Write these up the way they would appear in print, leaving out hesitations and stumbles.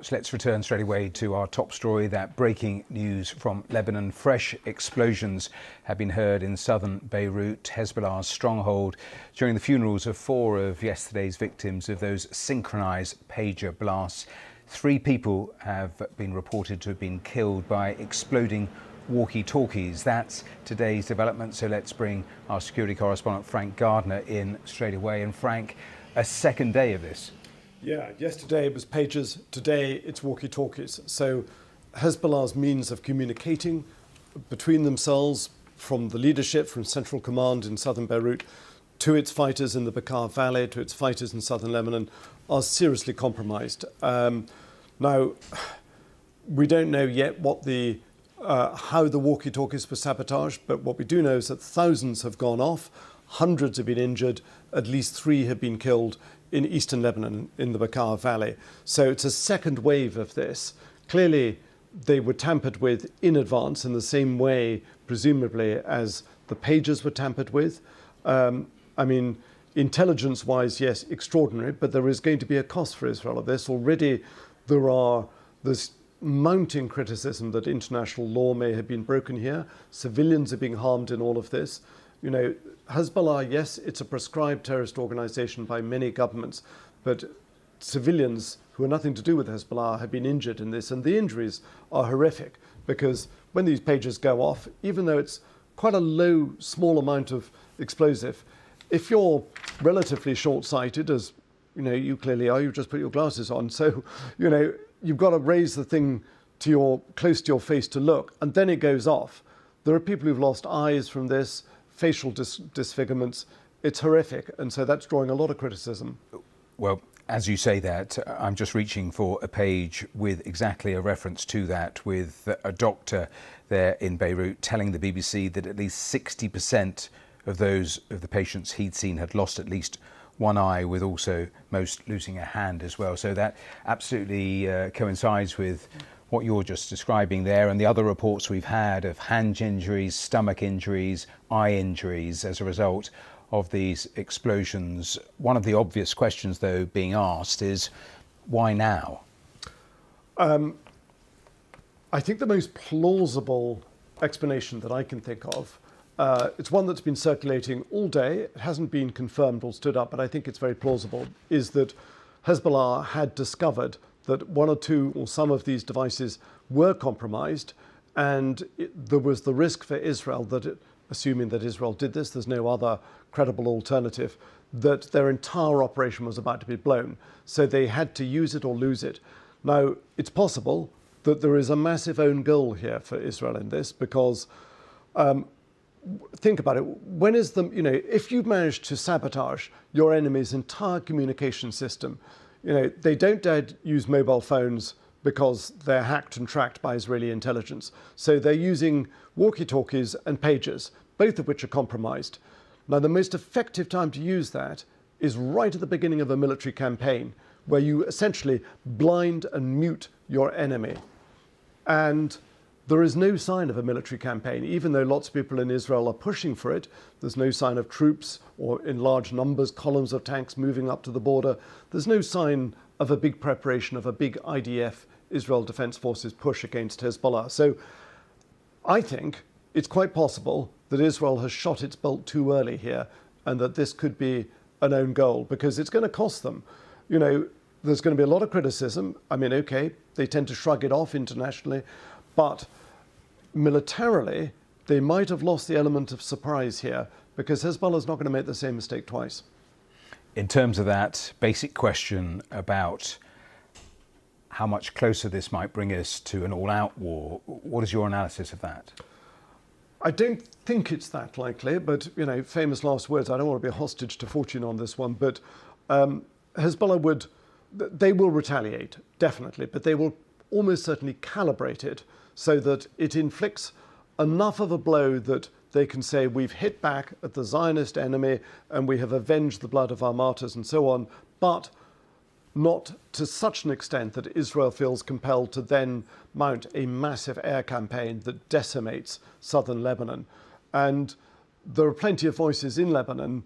So let's return straight away to our top story, that breaking news from Lebanon. Fresh explosions have been heard in southern Beirut, Hezbollah's stronghold, during the funerals of 4 of yesterday's victims of those synchronized pager blasts. 3 people have been reported to have been killed by exploding walkie-talkies. That's today's development. So let's bring our security correspondent Frank Gardner in straight away. And Frank, a second day of this. Yeah, yesterday it was pagers, today it's walkie-talkies. So Hezbollah's means of communicating between themselves, from the leadership, from Central Command in southern Beirut, to its fighters in the Bekaa Valley, to its fighters in southern Lebanon, are seriously compromised. Now, we don't know yet what how the walkie-talkies were sabotaged, but what we do know is that thousands have gone off, hundreds have been injured, at least 3 have been killed in eastern Lebanon, in the Bekaa Valley. So it's a second wave of this. Clearly, they were tampered with in advance in the same way, presumably, as the pagers were tampered with. I mean, intelligence-wise, yes, extraordinary, but there is going to be a cost for Israel of this. Already there's mounting criticism that international law may have been broken here. Civilians are being harmed in all of this. You know, Hezbollah, yes, it's a proscribed terrorist organization by many governments, but civilians who have nothing to do with Hezbollah have been injured in this, and the injuries are horrific because when these pagers go off, even though it's quite a low, small amount of explosive, if you're relatively short-sighted, as you know, you clearly are, you've just put your glasses on, so you know, you've got to raise the thing to close to your face to look, and then it goes off. There are people who've lost eyes from this, facial disfigurements. It's horrific, and so that's drawing a lot of criticism. Well, as you say that, I'm just reaching for a page with exactly a reference to that, with a doctor there in Beirut telling the BBC that at least 60% of the patients he'd seen had lost at least one eye, with also most losing a hand as well. So that absolutely coincides with what you're just describing there, and the other reports we've had of hand injuries, stomach injuries, eye injuries as a result of these explosions. One of the obvious questions, though, being asked is, why now? I think the most plausible explanation that I can think of, it's one that's been circulating all day, it hasn't been confirmed or stood up, but I think it's very plausible, is that Hezbollah had discovered that 1 or 2 or some of these devices were compromised, and there was the risk for Israel that, assuming that Israel did this, there's no other credible alternative, that their entire operation was about to be blown. So they had to use it or lose it. Now, it's possible that there is a massive own goal here for Israel in this, because think about it, if you've managed to sabotage your enemy's entire communication system, you know, they don't dare use mobile phones because they're hacked and tracked by Israeli intelligence. So they're using walkie-talkies and pagers, both of which are compromised. Now, the most effective time to use that is right at the beginning of a military campaign, where you essentially blind and mute your enemy. And there is no sign of a military campaign, even though lots of people in Israel are pushing for it. There's no sign of troops or in large numbers, columns of tanks moving up to the border. There's no sign of a big preparation of a big IDF, Israel Defense Forces, push against Hezbollah. So I think it's quite possible that Israel has shot its bolt too early here, and that this could be an own goal, because it's going to cost them. You know, there's going to be a lot of criticism. I mean, okay, they tend to shrug it off internationally, but militarily, they might have lost the element of surprise here, because Hezbollah is not going to make the same mistake twice. In terms of that basic question about how much closer this might bring us to an all-out war, what is your analysis of that? I don't think it's that likely, but, you know, famous last words, I don't want to be a hostage to fortune on this one, but Hezbollah they will retaliate, definitely, but they will almost certainly calibrate it so that it inflicts enough of a blow that they can say, we've hit back at the Zionist enemy and we have avenged the blood of our martyrs and so on, but not to such an extent that Israel feels compelled to then mount a massive air campaign that decimates southern Lebanon. And there are plenty of voices in Lebanon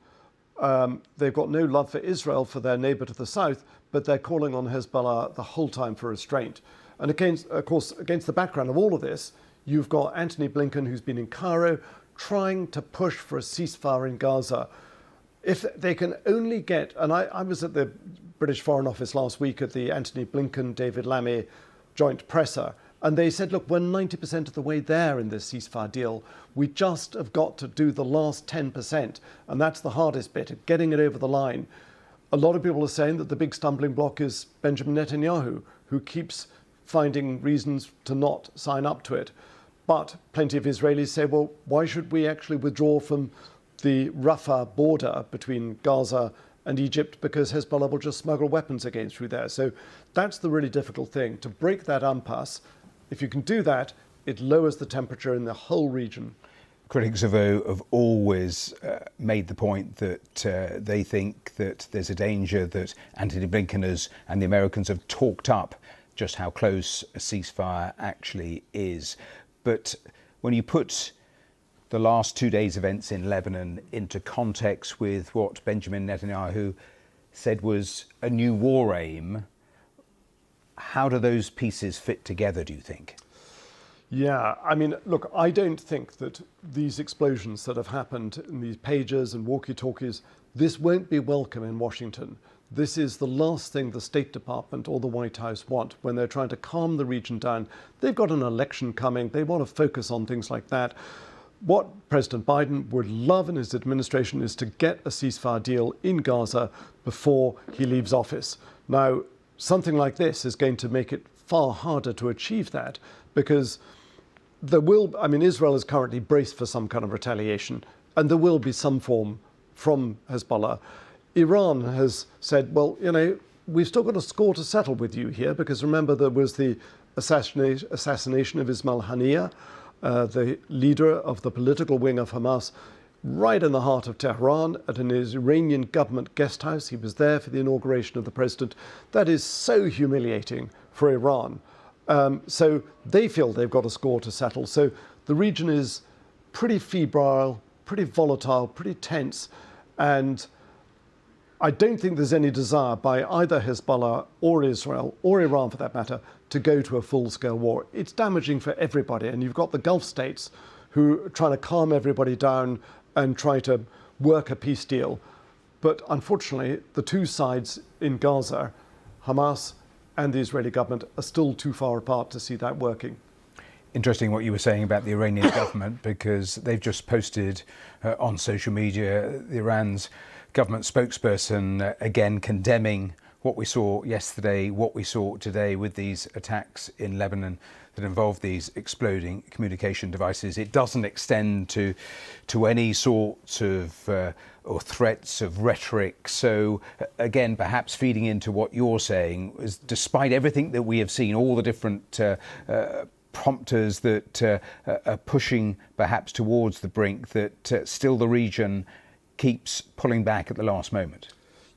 They've got no love for Israel, for their neighbour to the south, but they're calling on Hezbollah the whole time for restraint. And against the background of all of this, you've got Antony Blinken, who's been in Cairo, trying to push for a ceasefire in Gaza. If they can only get, and I was at the British Foreign Office last week at the Antony Blinken, David Lammy joint presser, and they said, look, we're 90% of the way there in this ceasefire deal. We just have got to do the last 10%, and that's the hardest bit, of getting it over the line. A lot of people are saying that the big stumbling block is Benjamin Netanyahu, who keeps finding reasons to not sign up to it. But plenty of Israelis say, well, why should we actually withdraw from the Rafah border between Gaza and Egypt, because Hezbollah will just smuggle weapons again through there. So that's the really difficult thing, to break that impasse. If you can do that, it lowers the temperature in the whole region. Critics have always made the point that they think that there's a danger that Antony Blinken and the Americans have talked up just how close a ceasefire actually is. But when you put the last 2 days' events in Lebanon into context with what Benjamin Netanyahu said was a new war aim, how do those pieces fit together, do you think? Yeah, I mean, look, I don't think that these explosions that have happened in these pagers and walkie-talkies, this won't be welcome in Washington. This is the last thing the State Department or the White House want when they're trying to calm the region down. They've got an election coming. They want to focus on things like that. What President Biden would love in his administration is to get a ceasefire deal in Gaza before he leaves office. Now, something like this is going to make it far harder to achieve that, because Israel is currently braced for some kind of retaliation, and there will be some form from Hezbollah. Iran has said, well, we've still got a score to settle with you here, because remember, there was the assassination of Ismail Haniyeh, the leader of the political wing of Hamas, right in the heart of Tehran at an Iranian government guest house. He was there for the inauguration of the president. That is so humiliating for Iran. So they feel they've got a score to settle. So the region is pretty febrile, pretty volatile, pretty tense. And I don't think there's any desire by either Hezbollah or Israel, or Iran for that matter, to go to a full-scale war. It's damaging for everybody. And you've got the Gulf states who are trying to calm everybody down and try to work a peace deal. But unfortunately, the two sides in Gaza, Hamas and the Israeli government, are still too far apart to see that working. Interesting what you were saying about the Iranian government, because they've just posted on social media, Iran's government spokesperson again condemning what we saw yesterday, what we saw today with these attacks in Lebanon that involve these exploding communication devices. It doesn't extend to any sorts of or threats of rhetoric. So again, perhaps feeding into what you're saying, is despite everything that we have seen, all the different prompters that are pushing perhaps towards the brink, that still the region keeps pulling back at the last moment.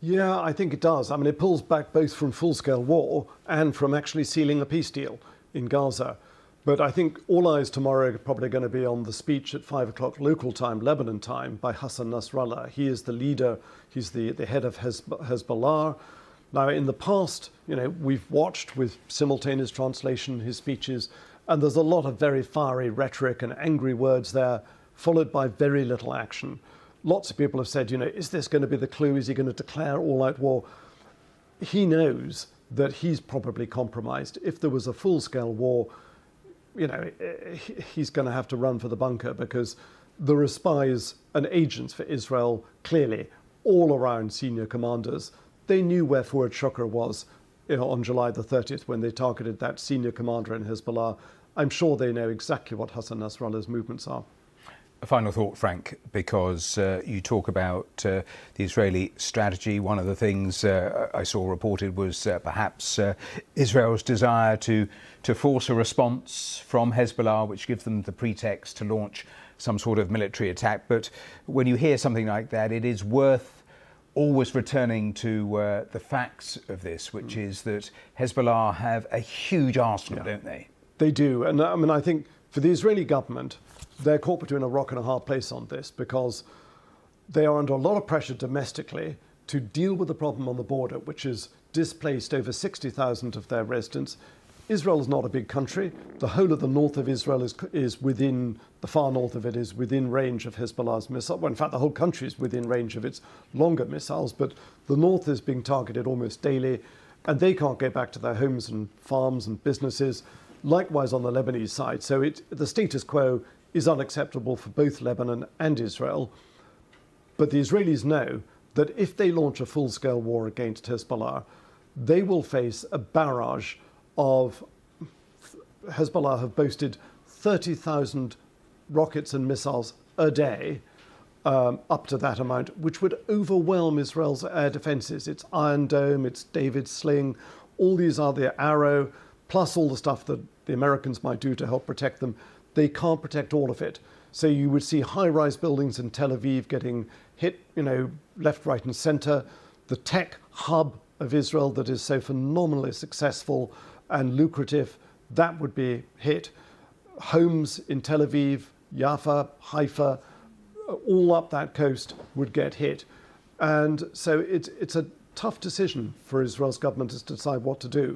Yeah, I think it does. I mean, it pulls back both from full-scale war and from actually sealing a peace deal in Gaza. But I think all eyes tomorrow are probably going to be on the speech at 5 o'clock local time, Lebanon time, by Hassan Nasrallah. He is the leader, he's the head of Hezbollah. Now, in the past, we've watched with simultaneous translation his speeches, and there's a lot of very fiery rhetoric and angry words there, followed by very little action. Lots of people have said, is this going to be the clue? Is he going to declare all-out war? He knows that he's probably compromised. If there was a full-scale war, he's going to have to run for the bunker, because there are spies and agents for Israel, clearly, all around senior commanders. They knew where Fuad Shukr was on July the 30th when they targeted that senior commander in Hezbollah. I'm sure they know exactly what Hassan Nasrallah's movements are. A final thought, Frank, because you talk about the Israeli strategy. One of the things I saw reported was perhaps Israel's desire to force a response from Hezbollah, which gives them the pretext to launch some sort of military attack. But when you hear something like that, it is worth always returning to the facts of this, which is that Hezbollah have a huge arsenal, don't they? They do. And I think for the Israeli government, they're caught between a rock and a hard place on this, because They are under a lot of pressure domestically to deal with the problem on the border, which has displaced over 60,000 of their residents. Israel is not a big country. The whole of the north of Israel is within, the far north of it is within range of Hezbollah's missiles. Well, in fact, the whole country is within range of its longer missiles, but the north is being targeted almost daily, and they can't get back to their homes and farms and businesses. Likewise on the Lebanese side. So the status quo is unacceptable for both Lebanon and Israel. But the Israelis know that if they launch a full-scale war against Hezbollah, they will face a barrage of, Hezbollah have boasted 30,000 rockets and missiles a day, up to that amount, which would overwhelm Israel's air defenses. It's Iron Dome, it's David's Sling, all these are the Arrow, plus all the stuff that the Americans might do to help protect them. They can't protect all of it. So you would see high-rise buildings in Tel Aviv getting hit, left, right, and center. The tech hub of Israel that is so phenomenally successful and lucrative, that would be hit. Homes in Tel Aviv, Jaffa, Haifa, all up that coast would get hit. And so it's a tough decision for Israel's government to decide what to do.